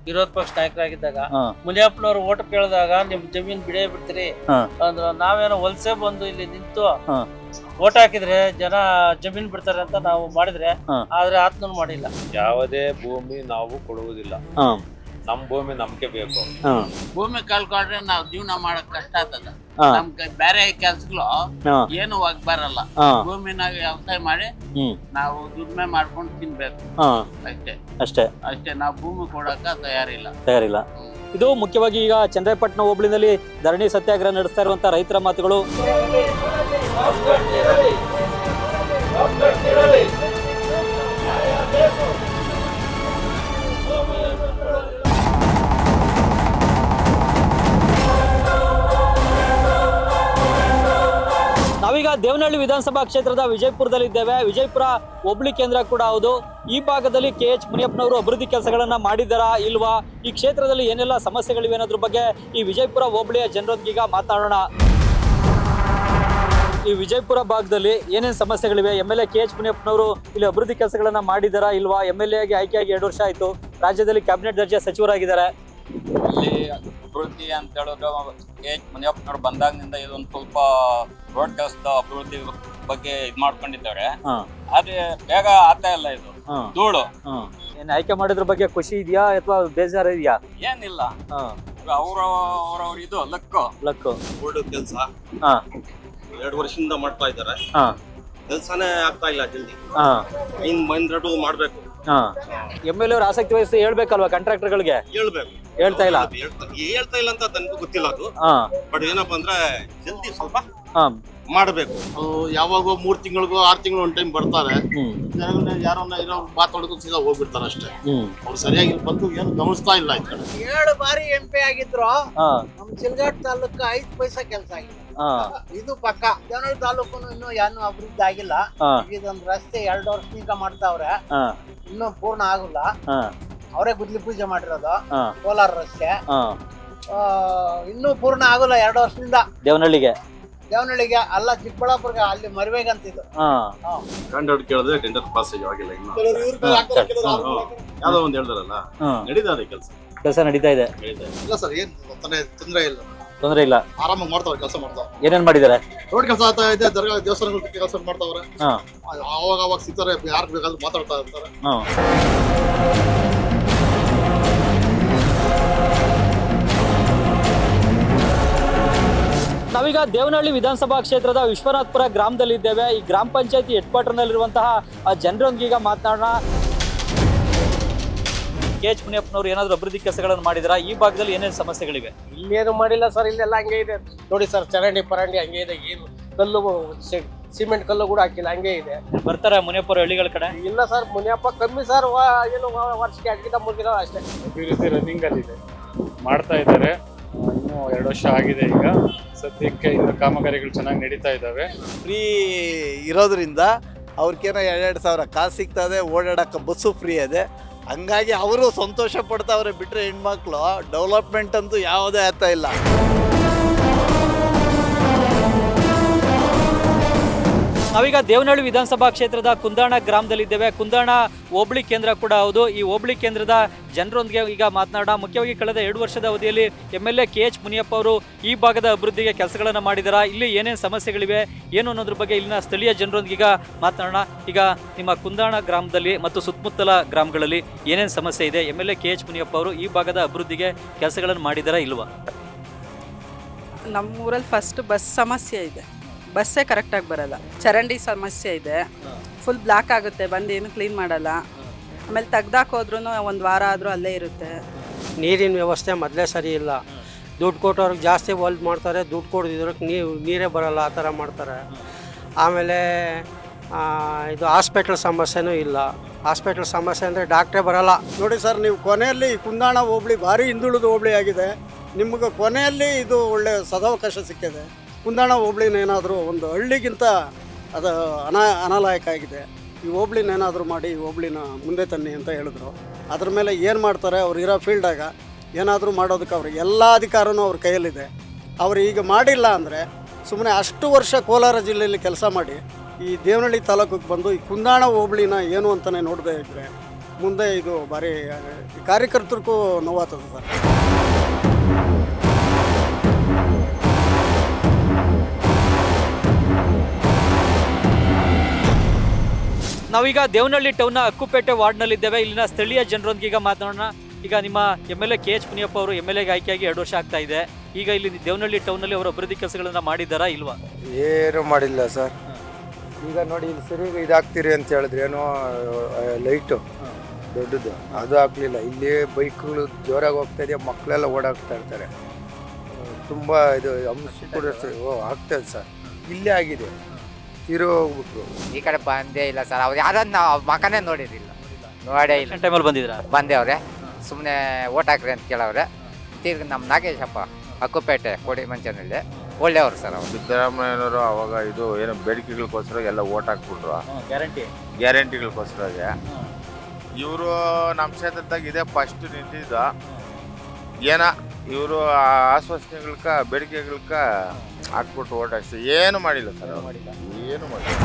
ವಿರೋಧ ಪಕ್ಷ ನಾಯಕರಾಗಿದ್ದಾಗ. ಮುನಿಯಪ್ಪನವ್ರು ಓಟ್ ಕೇಳಿದಾಗ ನಿಮ್ ಜಮೀನ್ ಬಿಡೇ ಬಿಡ್ತೀರಿ ಅಂದ್ರ ನಾವೇನೋ ವಲಸೆ ಬಂದು ಇಲ್ಲಿ ನಿಂತು ಓಟ್ ಹಾಕಿದ್ರೆ ಜನ ಜಮೀನ್ ಬಿಡ್ತಾರೆ ಅಂತ ನಾವು ಮಾಡಿದ್ರೆ, ಆದ್ರೆ ಆತ್ಮನು ಮಾಡಿಲ್ಲ. ಯಾವುದೇ ಭೂಮಿ ನಾವು ಕೊಡುವುದಿಲ್ಲ, ನಮ್ ಭೂಮಿ ನಮ್ಗೆ ಬೇಕು. ಭೂಮಿ ಕಳ್ಕೊಂಡ್ರೆ ನಾವ್ ಜೀವನ ಮಾಡಕ್ ಕಷ್ಟ ಆಗ್ತದ. ನಮ್ಗೆ ಬೇರೆ ಕೆಲ್ಸಗಳು ಏನು ಹೋಗ್ ಬರಲ್ಲ. ಭೂಮಿನಾಗ ವ್ಯವಸಾಯ ಮಾಡಿ ನಾವು ದುಡಿಮೆ ಮಾಡ್ಕೊಂಡು ತಿನ್ಬೇಕು ಅಷ್ಟೇ. ನಾವು ಭೂಮಿ ಕೊಡಕ ತಯಾರಿಲ್ಲ. ಇದು ಮುಖ್ಯವಾಗಿ ಈಗ ಚನ್ನರಾಯಪಟ್ಟಣ ಹೋಬಳಿನಲ್ಲಿ ಧರಣಿ ಸತ್ಯಾಗ್ರಹ ನಡೆಸ್ತಾ ಇರುವಂತ ರೈತರ ಮಾತುಗಳು. ನಾವೀಗ ದೇವನಹಳ್ಳಿ ವಿಧಾನಸಭಾ ಕ್ಷೇತ್ರದ ವಿಜಯಪುರದಲ್ಲಿದ್ದೇವೆ. ವಿಜಯಪುರ ಹೋಬಳಿ ಕೇಂದ್ರ ಕೂಡ ಹೌದು. ಈ ಭಾಗದಲ್ಲಿ KH ಮುನಿಯಪ್ಪನವರು ಅಭಿವೃದ್ಧಿ ಕೆಲಸಗಳನ್ನ ಮಾಡಿದಾರಾ ಇಲ್ವಾ, ಈ ಕ್ಷೇತ್ರದಲ್ಲಿ ಏನೆಲ್ಲ ಸಮಸ್ಯೆಗಳಿವೆ ಅನ್ನೋದ್ರ ಬಗ್ಗೆ ಈ ವಿಜಯಪುರ ಹೋಬಳಿಯ ಜನರೊಂದಿಗೆ ಮಾತಾಡೋಣ. ಈ ವಿಜಯಪುರ ಭಾಗದಲ್ಲಿ ಏನೇನು ಸಮಸ್ಯೆಗಳಿವೆ? MLA KH ಮುನಿಯಪ್ಪನವರು ಇಲ್ಲಿ ಅಭಿವೃದ್ಧಿ ಕೆಲಸಗಳನ್ನ ಮಾಡಿದಾರಾ ಇಲ್ವಾ? MLA ಆಗಿ ಆಯ್ಕೆಯಾಗಿ 2 ವರ್ಷ ಆಯ್ತು, ರಾಜ್ಯದಲ್ಲಿ ಕ್ಯಾಬಿನೆಟ್ ದರ್ಜೆ ಸಚಿವರಾಗಿದ್ದಾರೆ. ಇಲ್ಲಿ ಅಭಿವೃದ್ಧಿ ಅಂತ ಹೇಳಿದ್ರೆ KH ಮುನಿಯಪ್ಪನವ್ರು ಬಂದಾಗಿನಿಂದ ಇದೊಂದು ಸ್ವಲ್ಪ ರೋಡ್ ಕೆಲಸದ ಅಭಿವೃದ್ಧಿ ಬಗ್ಗೆ ಇದ್ ಮಾಡ್ಕೊಂಡಿದ್ದಾರೆ. ಆದ್ರೆ ಬೇಗ ಆಗ್ತಾ ಇಲ್ಲ, ಇದು ಧೂಳು. ಆಯ್ಕೆ ಮಾಡೋದ್ರ ಬಗ್ಗೆ ಖುಷಿ ಇದೆಯಾ ಅಥವಾ ಬೇಜಾರ ಇದೆಯಾ? ಏನಿಲ್ಲ, ಅವ್ರ ಇದು ಲಕ್ಕು ರೋಡ್ ಕೆಲಸ 2 ವರ್ಷದಿಂದ ಮಾಡ್ತಾ ಇದ್ದಾರೆ. ಕೆಲಸನೇ ಆಗ್ತಾ ಇಲ್ಲ ಜಲ್ದಿ. ಮಾಡ್ಬೇಕು. MLA ಅವ್ರು ಆಸಕ್ತಿ ವಹಿಸಿ ಹೇಳ್ಬೇಕಲ್ವಾ ಕಾಂಟ್ರಾಕ್ಟರ್ಗಳಿಗೆ? ಹೇಳ್ತಾ ಇಲ್ಲ ಅಂತ ನನಗೂ ಗೊತ್ತಿಲ್ಲ ಅದು. ಬಟ್ ಏನಪ್ಪಾ ಅಂದ್ರೆ ಜಲ್ದಿ ಸ್ವಲ್ಪ ಮಾಡ್ಬೇಕು. ಯಾವಾಗ 3 ತಿಂಗಳಿಗೂ 6 ತಿಂಗಳು ಒಂದ್ ಟೈಮ್ ಬರ್ತಾರೆ, ಯಾರನ್ನ ಇರೋ ಮಾತಾಡೋದು ಸೀದಾ ಹೋಗ್ಬಿಡ್ತಾರೆ ಅಷ್ಟೇ. ಅವ್ರು ಸರಿಯಾಗಿ ಬಂದು ಏನು ಗಮನಿಸ್ತಾ ಇಲ್ಲ. 7 ಬಾರಿ MP ಆಗಿದ್ರು. ನಮ್ ಚಿಲ್ಗಾಟ್ ತಾಲೂಕು 5 ಪೈಸಾ ಕೆಲಸ ಆಗಿದೆ. ಇದು ಪಕ್ಕ. ದೇವನಹಳ್ಳಿ ತಾಲೂಕು ಇನ್ನು ಏನು ಅಭಿವೃದ್ಧಿ ಆಗಿಲ್ಲ. ಇದೊಂದು ರಸ್ತೆ 2 ವರ್ಷದಿಂದ ಮಾಡ್ತಾವ್ರೆ, ಇನ್ನೂ ಪೂರ್ಣ ಆಗಿಲ್ಲ. ಅವರೇ ಗುದ್ಲಿ ಪೂಜೆ ಮಾಡಿರೋದು ಕೋಲಾರ ರಸ್ತೆ, ಇನ್ನೂ ಪೂರ್ಣ ಆಗಿಲ್ಲ 2 ವರ್ಷದಿಂದ. ದೇವನಹಳ್ಳಿಗೆ ಅಲ್ಲ, ಚಿಕ್ಕಬಳ್ಳಾಪುರ್ಗೆ ಅಲ್ಲಿ ಮರಿಬೇಕಂತಿದ್ದು. ಟೆಂಡರ್ ಕೇಳಿದ್ರೆ ಟೆಂಡರ್ ಪಾಸೇಜ್ ಆಗಿಲ್ಲ ಇನ್ನು. ಯಾವ್ದೋ ಒಂದು ಹೇಳ್ತಾರಲ್ಲ, ನಡೀತಾರೆ ಕೆಲಸ ನಡೀತಾ ಇದೆ. ಇಲ್ಲ ಸರ್, ಏನ್ ತೊಂದರೆ ಇಲ್ಲ, ಆರಾಮಾಗಿ ಮಾಡ್ತಾವ್ರೆ, ಕೆಲಸ ಮಾಡ್ತಾವ್ರೆ. ಏನೇನ್ ಮಾಡಿದಾರೆ? ರೋಡ್ ಕೆಲಸ ಆಗ್ತಾ ಇದೆ, ದರ್ಗಾ ದೇವಸ್ಥಾನಗಳ ಕೆಲಸ ಮಾಡ್ತಾವ್ರೆ. ಅವಾಗ ಸಿಗ್ತಾರೆ, ಯಾರು ಬೇಕಾದ್ರೂ ಮಾತಾಡ್ತಾ ಇರ್ತಾರೆ. ನಾವೀಗ ದೇವನಹಳ್ಳಿ ವಿಧಾನಸಭಾ ಕ್ಷೇತ್ರದ ವಿಶ್ವನಾಥಪುರ ಗ್ರಾಮದಲ್ಲಿದ್ದೇವೆ. ಈ ಗ್ರಾಮ ಪಂಚಾಯತಿ ಹೆಡ್ ಕ್ವಾರ್ಟರ್ ನಲ್ಲಿರುವಂತಹ ಜನರೊಂದಿಗೆ ಮಾತನಾಡೋಣ. KH ಮುನಿಯಪ್ಪನವರು ಏನಾದ್ರು ಅಭಿವೃದ್ಧಿ ಕೆಲಸಗಳನ್ನು ಮಾಡಿದಾರಾ? ಈ ಭಾಗದಲ್ಲಿ ಏನೇನು ಸಮಸ್ಯೆಗಳಿವೆ? ಇಲ್ಲೇನು ಮಾಡಿಲ್ಲ ಸರ್, ಇಲ್ಲೆಲ್ಲ ಹಂಗೆ ಇದೆ ನೋಡಿ ಸರ್. ಚರಂಡಿ ಪರಂಡಿ ಹಂಗೆ ಇದೆ, ಏನು ಕಲ್ಲು ಸಿಮೆಂಟ್ ಕಲ್ಲು ಕೂಡ ಹಾಕಿಲ್ಲ, ಹಂಗೆ ಇದೆ. ಬರ್ತಾರೆ ಮುನಿಯಪ್ಪರ ಹಳ್ಳಿಗಳ ಕಡೆ? ಇಲ್ಲ ಸರ್, ಮುನಿಯಪ್ಪ ಕಮ್ಮಿ ಸರ್, ಏನು ವರ್ಷಕ್ಕೆ 2 3 ದಿನ ಅಷ್ಟೇ. ಅಭಿವೃದ್ಧಿ ರನ್ನಿಂಗ್ ಅಲ್ಲಿ ಇದೆ, ಮಾಡ್ತಾ ಇದ್ದಾರೆ. ಇನ್ನೂ 2 ವರ್ಷ ಆಗಿದೆ. ಈಗ ಸದ್ಯಕ್ಕೆ ಇನ್ನು ಕಾಮಗಾರಿಗಳು ಚೆನ್ನಾಗಿ ನಡೀತಾ ಇದ್ದಾವೆ. ಫ್ರೀ ಇರೋದ್ರಿಂದ ಅವ್ರಿಗೇನೋ 2,000 ಕಾಸು ಸಿಗ್ತದೆ, ಓಡಾಡಕ್ಕೆ ಬಸ್ಸು ಫ್ರೀ ಇದೆ. ಹಂಗಾಗಿ ಅವರು ಸಂತೋಷ ಪಡ್ತಾವ್ರೆ. ಬಿಟ್ಟರೆ ಹೆಣ್ಮಕ್ಳು ಡೆವಲಪ್ಮೆಂಟ್ ಅಂತೂ ಯಾವುದೇ ಆಗ್ತಾ ಇಲ್ಲ. ನಾವೀಗ ದೇವನಹಳ್ಳಿ ವಿಧಾನಸಭಾ ಕ್ಷೇತ್ರದ ಕುಂದಾಣ ಗ್ರಾಮದಲ್ಲಿದ್ದೇವೆ. ಕುಂದಾಣ ಹೋಬಳಿ ಕೇಂದ್ರ ಕೂಡ ಹೌದು. ಈ ಹೋಬಳಿ ಕೇಂದ್ರದ ಜನರೊಂದಿಗೆ ಈಗ ಮಾತನಾಡೋಣ. ಮುಖ್ಯವಾಗಿ ಕಳೆದ 2 ವರ್ಷದ ಅವಧಿಯಲ್ಲಿ MLA KH ಮುನಿಯಪ್ಪ ಅವರು ಈ ಭಾಗದ ಅಭಿವೃದ್ಧಿಗೆ ಕೆಲಸಗಳನ್ನು ಮಾಡಿದಾರಾ, ಇಲ್ಲಿ ಏನೇನು ಸಮಸ್ಯೆಗಳಿವೆ ಏನು ಅನ್ನೋದ್ರ ಬಗ್ಗೆ ಇಲ್ಲಿನ ಸ್ಥಳೀಯ ಜನರೊಂದಿಗೆ ಈಗ ಮಾತನಾಡೋಣ. ಈಗ ನಿಮ್ಮ ಕುಂದಾಣ ಗ್ರಾಮದಲ್ಲಿ ಮತ್ತು ಸುತ್ತಮುತ್ತಲ ಗ್ರಾಮಗಳಲ್ಲಿ ಏನೇನು ಸಮಸ್ಯೆ ಇದೆ, MLA KH ಮುನಿಯಪ್ಪ ಅವರು ಈ ಭಾಗದ ಅಭಿವೃದ್ಧಿಗೆ ಕೆಲಸಗಳನ್ನು ಮಾಡಿದಾರಾ ಇಲ್ವಾ? ನಮ್ಮೂರಲ್ಲಿ ಫಸ್ಟ್ ಬಸ್ ಸಮಸ್ಯೆ ಇದೆ, ಬಸ್ಸೇ ಕರೆಕ್ಟಾಗಿ ಬರಲ್ಲ. ಚರಂಡಿ ಸಮಸ್ಯೆ ಇದೆ, ಫುಲ್ ಬ್ಲಾಕ್ ಆಗುತ್ತೆ, ಬಂದು ಏನು ಕ್ಲೀನ್ ಮಾಡಲ್ಲ. ಆಮೇಲೆ ತೆಗ್ದಾಕೋದ್ರೂ 1 ವಾರ ಆದರೂ ಅಲ್ಲೇ ಇರುತ್ತೆ. ನೀರಿನ ವ್ಯವಸ್ಥೆ ಮೊದಲೇ ಸರಿ ಇಲ್ಲ. ದುಡ್ಡು ಕೊಟ್ಟವ್ರಿಗೆ ಜಾಸ್ತಿ ಹೋಲ್ಡ್ ಮಾಡ್ತಾರೆ, ದುಡ್ಡು ಕೊಡದಿದ್ರಕ್ಕೆ ನೀರೇ ಬರಲ್ಲ, ಆ ಥರ ಮಾಡ್ತಾರೆ. ಆಮೇಲೆ ಇದು ಹಾಸ್ಪಿಟ್ಲ್ ಸಮಸ್ಯೆನೂ ಇಲ್ಲ. ಹಾಸ್ಪಿಟ್ಲ್ ಸಮಸ್ಯೆ ಅಂದರೆ ಡಾಕ್ಟ್ರೇ ಬರಲ್ಲ. ನೋಡಿ ಸರ್, ನೀವು ಕೊನೆಯಲ್ಲಿ ಕುಂದಾಣ ಹೋಬಳಿ ಭಾರಿ ಹಿಂದುಳಿದ ಹೋಬಳಿ ಆಗಿದೆ. ನಿಮಗೆ ಕೊನೆಯಲ್ಲಿ ಇದು ಒಳ್ಳೆ ಸದಾವಕಾಶ ಸಿಕ್ಕಿದೆ. ಕುಂದಾಣ ಹೋಬಳಿನ ಏನಾದರೂ ಒಂದು ಹಳ್ಳಿಗಿಂತ ಅದು ಅನಾಲಾಯಕ ಆಗಿದೆ. ಈ ಹೋಬಳಿನ ಏನಾದರೂ ಮಾಡಿ ಈ ಹೋಬಳಿನ ಮುಂದೆ ತನ್ನಿ ಅಂತ ಹೇಳಿದ್ರು. ಅದ್ರ ಮೇಲೆ ಏನು ಮಾಡ್ತಾರೆ, ಅವ್ರು ಇರೋ ಫೀಲ್ಡಾಗ ಏನಾದರೂ ಮಾಡೋದಕ್ಕೆ ಅವ್ರಿಗೆ ಎಲ್ಲ ಅಧಿಕಾರನೂ ಅವ್ರ ಕೈಯಲ್ಲಿದೆ. ಅವ್ರು ಈಗ ಮಾಡಿಲ್ಲ ಅಂದರೆ ಸುಮ್ಮನೆ ಅಷ್ಟು ವರ್ಷ ಕೋಲಾರ ಜಿಲ್ಲೆಯಲ್ಲಿ ಕೆಲಸ ಮಾಡಿ ಈ ದೇವನಹಳ್ಳಿ ತಾಲೂಕಿಗೆ ಬಂದು ಈ ಕುಂದಾಣ ಹೋಬಳಿನ ಏನು ಅಂತಲೇ ನೋಡದೇ ಇದ್ದರೆ ಮುಂದೆ ಇದು ಭಾರಿ ಕಾರ್ಯಕರ್ತರಿಗೂ ನೋವಾಗ್ತದೆ ಸರ್. ನಾವೀಗ ದೇವನಹಳ್ಳಿ ಟೌನ್ನ ಅಕ್ಕುಪೇಟೆ ವಾರ್ಡ್ನಲ್ಲಿದ್ದೇವೆ. ಇಲ್ಲಿನ ಸ್ಥಳೀಯ ಜನರೊಂದಿಗೆ ಈಗ ಮಾತನಾಡೋಣ. ಈಗ ನಿಮ್ಮ MLA KH ಮುನಿಯಪ್ಪ ಅವರು MLAಗೆ ಆಯ್ಕೆಯಾಗಿ 2 ವರ್ಷ ಆಗ್ತಾ ಇದೆ. ಈಗ ಇಲ್ಲಿ ದೇವನಹಳ್ಳಿ ಟೌನಲ್ಲಿ ಅವರು ಅಭಿವೃದ್ಧಿ ಕೆಲಸಗಳನ್ನ ಮಾಡಿದ್ದಾರಾ ಇಲ್ವಾ? ಏನು ಮಾಡಿಲ್ಲ ಸರ್. ಈಗ ನೋಡಿ ಇಲ್ಲಿ ಸರಿ ಇದಾಗ್ತೀರಿ ಅಂತ ಹೇಳಿದ್ರೆ ಏನೋ ಲೈಟು ದೊಡ್ಡದು ಅದು ಹಾಕ್ಲಿಲ್ಲ. ಇಲ್ಲಿ ಬೈಕ್ಗಳು ಜೋರಾಗಿ ಹೋಗ್ತಾ ಇದೆ, ಮಕ್ಕಳೆಲ್ಲ ಓಡಾಡ್ತಾ ಇರ್ತಾರೆ. ತುಂಬ ಇದು ಅಂಶ ಕೂಡ ಆಗ್ತದೆ ಸರ್. ಇಲ್ಲೇ ಆಗಿದೆ, ತೀರೋ ಹೋಗ್ಬಿಟ್ರು. ಈ ಕಡೆ ಬಂದೇ ಇಲ್ಲ ಸರ್. ಅವ್ರು ಯಾರನ್ನ ಮಕನೇ ನೋಡಿರಲಿಲ್ಲ, ನೋಡೇ ಇಲ್ಲ. ಟೈಮಲ್ಲಿ ಬಂದಿದ್ರ? ಬಂದೇವ್ರೆ, ಸುಮ್ಮನೆ ಓಟ್ ಹಾಕ್ರಿ ಅಂತ ಕೇಳವ್ರೆ. ತಿರ್ಗಿ ನಮ್ಮ ನಾಗೇಶಪ್ಪ ಅಕ್ಕುಪೇಟೆ ಕೋಡಿ ಮಂಚನಲ್ಲಿ ಒಳ್ಳೆಯವರು ಸರ್. ಅವರು ಸಿದ್ದರಾಮಯ್ಯನವರು ಅವಾಗ ಇದು ಏನೋ ಬೇಡಿಕೆಗಳಿಗೋಸ್ಕರ ಎಲ್ಲ ಓಟ್ ಹಾಕ್ಬಿಟ್ರು, ಗ್ಯಾರಂಟಿಗಳಿಗೋಸ್ಕರ. ಇವರು ನಮ್ಮ ಕ್ಷೇತ್ರದಾಗ ಇದೆ ಫಸ್ಟ್ ನಿಂತಿದ್ದ. ಏನ ಇವರು ಆಶ್ವಾಸನೆಗಳ್ಕ ಬೇಡಿಕೆಗಳ್ಕ ಹಾಕ್ಬಿಟ್ಟು ಓಟ್ ಅಷ್ಟೇ, ಏನು ಮಾಡಿಲ್ಲ ಸರ್. ಏನು ಮಾಡಿಲ್ಲ.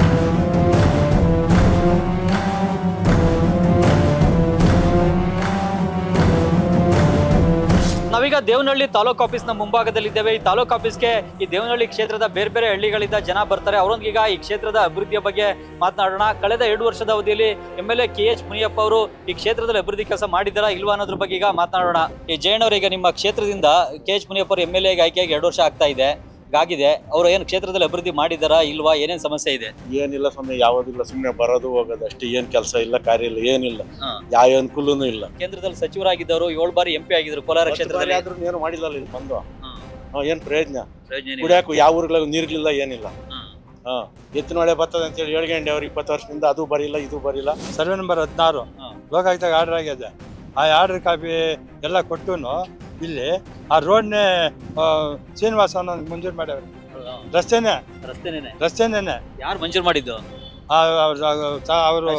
ನಾವೀಗ ದೇವನಹಳ್ಳಿ ತಾಲೂಕು ಆಫೀಸ್ನ ಮುಂಭಾಗದಲ್ಲಿದ್ದೇವೆ. ಈ ತಾಲೂಕು ಆಫೀಸ್ಗೆ ಈ ದೇವನಹಳ್ಳಿ ಕ್ಷೇತ್ರದ ಬೇರೆ ಬೇರೆ ಹಳ್ಳಿಗಳಿಂದ ಜನ ಬರ್ತಾರೆ. ಅವರೊಂದಿಗೆ ಈ ಕ್ಷೇತ್ರದ ಅಭಿವೃದ್ಧಿಯ ಬಗ್ಗೆ ಮಾತನಾಡೋಣ. ಕಳೆದ 2 ವರ್ಷದ ಅವಧಿಯಲ್ಲಿ MLA KH ಮುನಿಯಪ್ಪ ಅವರು ಈ ಕ್ಷೇತ್ರದಲ್ಲಿ ಅಭಿವೃದ್ಧಿ ಕೆಲಸ ಮಾಡಿದ್ದಾರಾ ಇಲ್ವಾ ಅನ್ನೋದ್ರ ಬಗ್ಗೆ ಈಗ ಮಾತನಾಡೋಣ. ಈ ಜಯಣ್ಣವ್ರು, ಈಗ ನಿಮ್ಮ ಕ್ಷೇತ್ರದಿಂದ KH ಮುನಿಯಪ್ಪ ಅವರು MLAಗೆ ಆಯ್ಕೆಯಾಗಿ 2 ವರ್ಷ ಆಗ್ತಾ ಇದೆ ಆಗಿದೆ. ಅವರು ಏನು ಕ್ಷೇತ್ರದಲ್ಲಿ ಅಭಿವೃದ್ಧಿ ಮಾಡಿದಾರಾ ಇಲ್ವಾ, ಏನೇನು ಸಮಸ್ಯೆ ಇದೆ? ಏನಿಲ್ಲ ಸ್ವಾಮಿ, ಯಾವುದಿಲ್ಲ, ಸುಮ್ಮನೆ ಬರೋದು ಹೋಗೋದು ಅಷ್ಟೇ. ಏನ್ ಕೆಲಸ ಇಲ್ಲ, ಕಾರ್ಯ ಇಲ್ಲ, ಏನಿಲ್ಲ, ಯಾವ ಅನುಕೂಲನೂ ಇಲ್ಲ. ಕೇಂದ್ರದಲ್ಲಿ ಸಚಿವರಾಗಿದ್ದವರು 7 ಬಾರಿ MP ಆಗಿದ್ರು ಕೋಲಾರ ಕ್ಷೇತ್ರದಲ್ಲಿ. ಏನು ಮಾಡಿಲ್ಲ ಇಲ್ಲಿ ಬಂದು. ಏನ್ ಪ್ರಯೋಜನ? ಕುಡಿಯಾಕು ಯಾವ ಊರುಗಳಿಗೂ ನೀರ್ಲಿಲ್ಲ, ಏನಿಲ್ಲ. ಎತ್ತಿನ ಹೊಳೆ ಬರ್ತದೆ ಅಂತೇಳಿ ಹೇಳ್ಕೊಂಡೆ ಅವ್ರು 20 ವರ್ಷದಿಂದ. ಅದು ಬರಿಲ್ಲ, ಇದು ಬರಿಲ್ಲ. ಸರ್ವೆ ನಂಬರ್ 16 ಲೋಕಾಯುಕ್ತ ಆರ್ಡರ್ ಆಗಿದೆ. ಆ ಆರ್ಡರ್ ಕಾಪಿ ಎಲ್ಲ ಕೊಟ್ಟು ಇಲ್ಲಿ ಆ ರೋಡ್ನೇ ಶ್ರೀನಿವಾಸ ಮಂಜೂರು ಮಾಡ್ಯಾವ್ರಿ. ರಸ್ತೆನೇ ಯಾರು ಮಂಜೂರು ಮಾಡಿದ್ದು? ಅವರು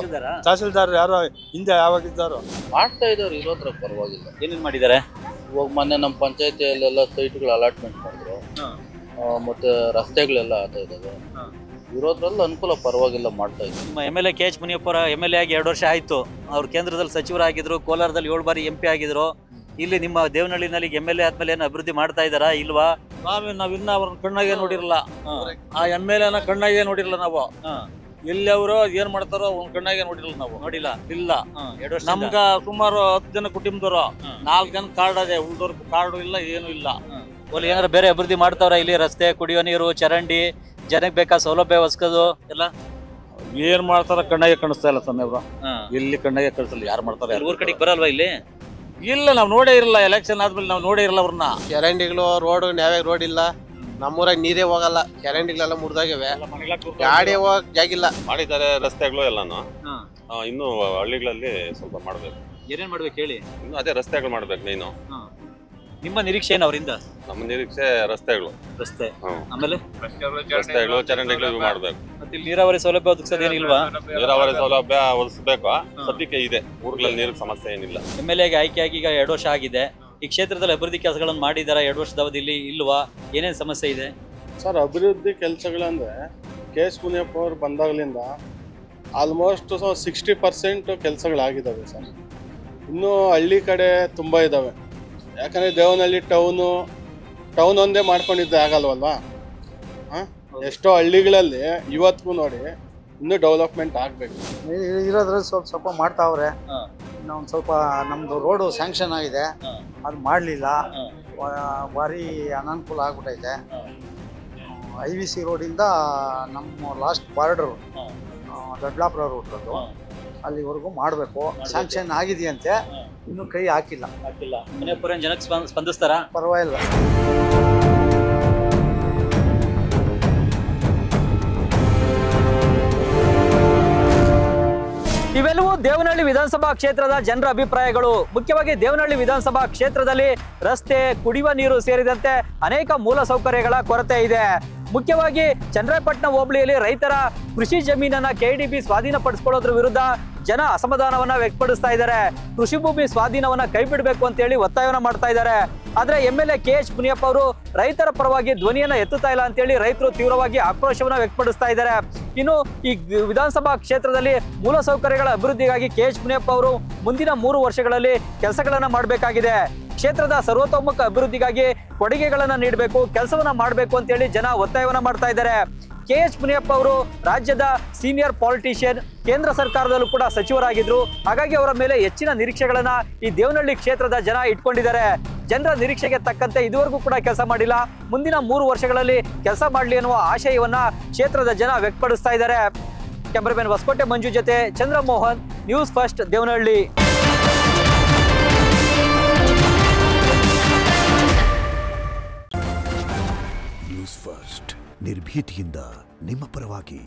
ತಹಸೀಲ್ದಾರ್ ಯಾರೋ ಹಿಂದೆ ಯಾವಾಗಿದ್ದಾರೋ ಮಾಡ್ತಾ ಇದಾರೆ. ಇರೋದ್ರ ಪರವಾಗಿಲ್ಲ. ಏನೇನ್ ಮಾಡಿದ್ದಾರೆ? ಇವಾಗ ಮೊನ್ನೆ ನಮ್ಮ ಪಂಚಾಯತಿಯಲ್ಲೆಲ್ಲ ಸೈಟ್ಗಳು ಅಲಾಟ್ಮೆಂಟ್ ಮಾಡಿದ್ರು, ಮತ್ತೆ ರಸ್ತೆಗಳೆಲ್ಲ ಆಗ್ತಾ ಇದಾವೆ. ಇರೋದ್ರಲ್ಲಿ ಅನುಕೂಲ ಪರವಾಗಿಲ್ಲ, ಮಾಡ್ತಾ ಇದ್ದಾರೆ. ನಿಮ್ಮ MLA KH ಮುನಿಯಪ್ಪ MLA ಆಗಿ 2 ವರ್ಷ ಆಯ್ತು. ಅವ್ರು ಕೇಂದ್ರದಲ್ಲಿ ಸಚಿವರಾಗಿದ್ರು, ಕೋಲಾರದಲ್ಲಿ 7 ಬಾರಿ MP ಆಗಿದ್ರು. ಇಲ್ಲಿ ನಿಮ್ಮ ದೇವನಹಳ್ಳಿನಲ್ಲಿ MLA ಆದ್ಮೇಲೆ ಏನು ಅಭಿವೃದ್ಧಿ ಮಾಡ್ತಾ ಇದ್ದಾರಾ ಇಲ್ವಾ? ನಾವಿನ್ನ ಅವ್ರನ್ನ ಕಣ್ಣಾಗೆ ನೋಡಿರಲ್ಲ. ಆ MLAನ ಕಣ್ಣಾಗೆ ನೋಡಿರಲ್ಲ ನಾವು. ಎಲ್ಲಿ ಅವರು ಏನ್ ಮಾಡ್ತಾರೋ ಅವ್ನ ಕಣ್ಣಾಗೆ ನೋಡಿರಲ್ಲ ನಾವು. ನೋಡಿಲ್ಲ ಇಲ್ಲ. ನಮ್ಗ ಸುಮಾರು 10 ಜನ ಕುಟುಂಬದವರು, 4 ಜನ ಕಾರ್ಡ್ ಅದೇ, ಉಳ್ದವ್ರ ಕಾರ್ಡು ಇಲ್ಲ, ಏನು ಇಲ್ಲ. ಅಲ್ಲಿ ಏನಾದ್ರು ಬೇರೆ ಅಭಿವೃದ್ಧಿ ಮಾಡ್ತಾವ್ರ ಇಲ್ಲಿ? ರಸ್ತೆ, ಕುಡಿಯೋ ನೀರು, ಚರಂಡಿ, ಜನಕ್ಕೆ ಬೇಕಾ ಸೌಲಭ್ಯ ಒಸ್ಕೋದು ಎಲ್ಲ ಏನ್ ಮಾಡ್ತಾರ ಕಣ್ಣಾಗೆ ಕಾಣಿಸ್ತಾ ಇಲ್ಲ ಸ್ವಾಮಿ ಅವ್ರು. ಇಲ್ಲಿ ಕಣ್ಣಾಗೆ ಕಾಣಿಸಲ್ಲ. ಯಾರು ಮಾಡ್ತಾರೆ? ಊರ್ ಕಡೆಗೆ ಬರಲ್ವಾ ಇಲ್ಲಿ? ಇಲ್ಲ, ನಾವು ನೋಡೇ ಇರಲ್ಲ. ಎಲೆಕ್ಷನ್ ಆದ್ಮೇಲೆ ನಾವು ನೋಡೇ ಇರಲ್ಲ ಅವ್ರನ್ನ. ಚರಂಡಿಗಳು, ರೋಡ್ ನ್ಯಾವ್ಯಾಗ ರೋಡ್ ಇಲ್ಲ. ನಮ್ಮೂರಾಗ ನೀರೇ ಹೋಗಲ್ಲ, ಚರಂಡಿಗಳೆಲ್ಲ ಮುರಿದಾಗಿವೆ, ಗಾಡಿ ಹೋಗಕ್ ಜಾಗಿಲ್ಲ. ಮಾಡಿದ್ದಾರೆ ರಸ್ತೆಗಳು ಎಲ್ಲಾನು. ಇನ್ನು ಹಳ್ಳಿಗಳಲ್ಲಿ ಸ್ವಲ್ಪ ಮಾಡ್ಬೇಕು. ಏನೇನ್ ಮಾಡ್ಬೇಕು ಹೇಳಿ? ಇನ್ನು ಅದೇ ರಸ್ತೆಗಳು ಮಾಡ್ಬೇಕು. ನೀನು ನಿಮ್ಮ ನಿರೀಕ್ಷೆ ಏನು ಅವರಿಂದ? ನಮ್ಮ ನಿರೀಕ್ಷೆ ರಸ್ತೆಗಳು. ರಸ್ತೆ ಆಮೇಲೆ ರಸ್ತೆಗಳು, ಚರಂಡಿಗಳು ಇವು ಮಾಡ್ಬೇಕು. ಮತ್ತೆ ಇಲ್ಲಿ ನೀರಾವರಿ ಸೌಲಭ್ಯ ಒದಗಿಸೋದೇನಿಲ್ವಾ? ನೀರಾವರಿ ಸೌಲಭ್ಯ ಒದಗಿಸ್ಬೇಕು. ಸದ್ಯಕ್ಕೆ ಇದೆ, ಊರುಗಳಲ್ಲಿ ನೀರಿನ ಸಮಸ್ಯೆ ಏನಿಲ್ಲ. MLAಗೆ ಆಯ್ಕೆಯಾಗಿ ಈಗ 2 ವರ್ಷ ಆಗಿದೆ. ಈ ಕ್ಷೇತ್ರದಲ್ಲಿ ಅಭಿವೃದ್ಧಿ ಕೆಲಸಗಳನ್ನು ಮಾಡಿದಾರ 2 ವರ್ಷದ ಅವಧಿಯಲ್ಲಿ ಇಲ್ವಾ? ಏನೇನು ಸಮಸ್ಯೆ ಇದೆ ಸರ್? ಅಭಿವೃದ್ಧಿ ಕೆಲಸಗಳಂದ್ರೆ ಕೆ ಎಸ್ ಮುನಿಯಪ್ಪ ಅವರು ಬಂದಾಗಲಿಂದ ಆಲ್ಮೋಸ್ಟ್ 60% ಕೆಲಸಗಳಾಗಿದ್ದಾವೆ ಸರ್. ಇನ್ನೂ ಹಳ್ಳಿ ಕಡೆ ತುಂಬ ಇದ್ದಾವೆ. ಯಾಕಂದರೆ ದೇವನಹಳ್ಳಿ ಟೌನ್ ಒಂದೇ ಮಾಡ್ಕೊಂಡಿದ್ದೆ ಆಗಲ್ವಲ್ವಾ. ಎಷ್ಟೋ ಹಳ್ಳಿಗಳಲ್ಲಿ ಇವತ್ತಿಗೂ ನೋಡಿ ಇನ್ನೂ ಡೆವಲಪ್ಮೆಂಟ್ ಆಗಬೇಕು. ಇರೋದ್ರಲ್ಲಿ ಸ್ವಲ್ಪ ಮಾಡ್ತಾವ್ರೆ. ಇನ್ನೊಂದು ಸ್ವಲ್ಪ ನಮ್ಮದು ರೋಡು ಸ್ಯಾಂಕ್ಷನ್ ಆಗಿದೆ, ಅದು ಮಾಡಲಿಲ್ಲ. ಭಾರಿ ಅನಾನುಕೂಲ ಆಗ್ಬಿಟ್ಟೈತೆ. IVC ರೋಡಿಂದ ನಮ್ಮ ಲಾಸ್ಟ್ ಬಾರ್ಡ್ರು ದೊಡ್ಡಾಪುರ ರೂಟದು ಅಲ್ಲಿವರೆಗೂ ಮಾಡಬೇಕು. ಸ್ಯಾಂಕ್ಷನ್ ಆಗಿದೆಯಂತೆ, ಇನ್ನೂ ಕೈ ಹಾಕಿಲ್ಲ. ಮುನಿಯಪ್ಪರ ಜನಕ್ಕೆ ಸ್ಪಂದಿಸ್ತಾರಾ? ಪರವಾಗಿಲ್ಲ. ಇವೆಲ್ಲವೂ ದೇವನಹಳ್ಳಿ ವಿಧಾನಸಭಾ ಕ್ಷೇತ್ರದ ಜನರ ಅಭಿಪ್ರಾಯಗಳು. ಮುಖ್ಯವಾಗಿ ದೇವನಹಳ್ಳಿ ವಿಧಾನಸಭಾ ಕ್ಷೇತ್ರದಲ್ಲಿ ರಸ್ತೆ, ಕುಡಿಯುವ ನೀರು ಸೇರಿದಂತೆ ಅನೇಕ ಮೂಲ ಸೌಕರ್ಯಗಳ ಕೊರತೆ ಇದೆ. ಮುಖ್ಯವಾಗಿ ಚನ್ನರಾಯಪಟ್ಟಣ ಹೋಬಳಿಯಲ್ಲಿ ರೈತರ ಕೃಷಿ ಜಮೀನನ್ನ KDB ಸ್ವಾಧೀನಪಡಿಸಿಕೊಳ್ಳೋದ್ರ ವಿರುದ್ಧ ಜನ ಅಸಮಾಧಾನವನ್ನ ವ್ಯಕ್ತಪಡಿಸ್ತಾ ಇದ್ದಾರೆ. ಕೃಷಿ ಭೂಮಿ ಸ್ವಾಧೀನವನ್ನ ಕೈ ಬಿಡಬೇಕು ಅಂತ ಹೇಳಿ ಒತ್ತಾಯವನ್ನ ಮಾಡ್ತಾ ಇದ್ದಾರೆ. ಆದ್ರೆ MLA KH ಮುನಿಯಪ್ಪ ಅವರು ರೈತರ ಪರವಾಗಿ ಧ್ವನಿಯನ್ನ ಎತ್ತುತ್ತಾ ಇಲ್ಲ ಅಂತ ಹೇಳಿ ರೈತರು ತೀವ್ರವಾಗಿ ಆಕ್ರೋಶವನ್ನ ವ್ಯಕ್ತಪಡಿಸ್ತಾ ಇದ್ದಾರೆ. ಇನ್ನು ಈ ವಿಧಾನಸಭಾ ಕ್ಷೇತ್ರದಲ್ಲಿ ಮೂಲಸೌಕರ್ಯಗಳ ಅಭಿವೃದ್ಧಿಗಾಗಿ KH ಮುನಿಯಪ್ಪ ಅವರು ಮುಂದಿನ 3 ವರ್ಷಗಳಲ್ಲಿ ಕೆಲಸಗಳನ್ನ ಮಾಡಬೇಕಾಗಿದೆ. ಕ್ಷೇತ್ರದ ಸರ್ವತೋಮುಖ ಅಭಿವೃದ್ಧಿಗಾಗಿ ಕೊಡುಗೆಗಳನ್ನ ನೀಡಬೇಕು, ಕೆಲಸವನ್ನ ಮಾಡಬೇಕು ಅಂತ ಹೇಳಿ ಜನ ಒತ್ತಾಯವನ್ನ ಮಾಡ್ತಾ ಇದ್ದಾರೆ. KH ಮುನಿಯಪ್ಪ ಅವರು ರಾಜ್ಯದ ಸೀನಿಯರ್ ಪಾಲಿಟಿಷಿಯನ್, ಕೇಂದ್ರ ಸರ್ಕಾರದಲ್ಲೂ ಕೂಡ ಸಚಿವರಾಗಿದ್ರು. ಹಾಗಾಗಿ ಅವರ ಮೇಲೆ ಹೆಚ್ಚಿನ ನಿರೀಕ್ಷೆಗಳನ್ನ ಈ ದೇವನಹಳ್ಳಿ ಕ್ಷೇತ್ರದ ಜನ ಇಟ್ಕೊಂಡಿದ್ದಾರೆ. ಜನರ ನಿರೀಕ್ಷೆಗೆ ತಕ್ಕಂತೆ ಇದುವರೆಗೂ ಕೂಡ ಕೆಲಸ ಮಾಡಿಲ್ಲ. ಮುಂದಿನ 3 ವರ್ಷಗಳಲ್ಲಿ ಕೆಲಸ ಮಾಡಲಿ ಅನ್ನುವ ಆಶಯವನ್ನ ಕ್ಷೇತ್ರದ ಜನ ವ್ಯಕ್ತಪಡಿಸ್ತಾ ಇದ್ದಾರೆ. ಕ್ಯಾಮರಾಮನ್ ಹೊಸಕೋಟೆ ಮಂಜು ಜೊತೆ Chandramohan, news first Devanahalli. News first ನಿರ್ಭೀತಿಯಿಂದ ನಿಮ್ಮ ಪರವಾಗಿ.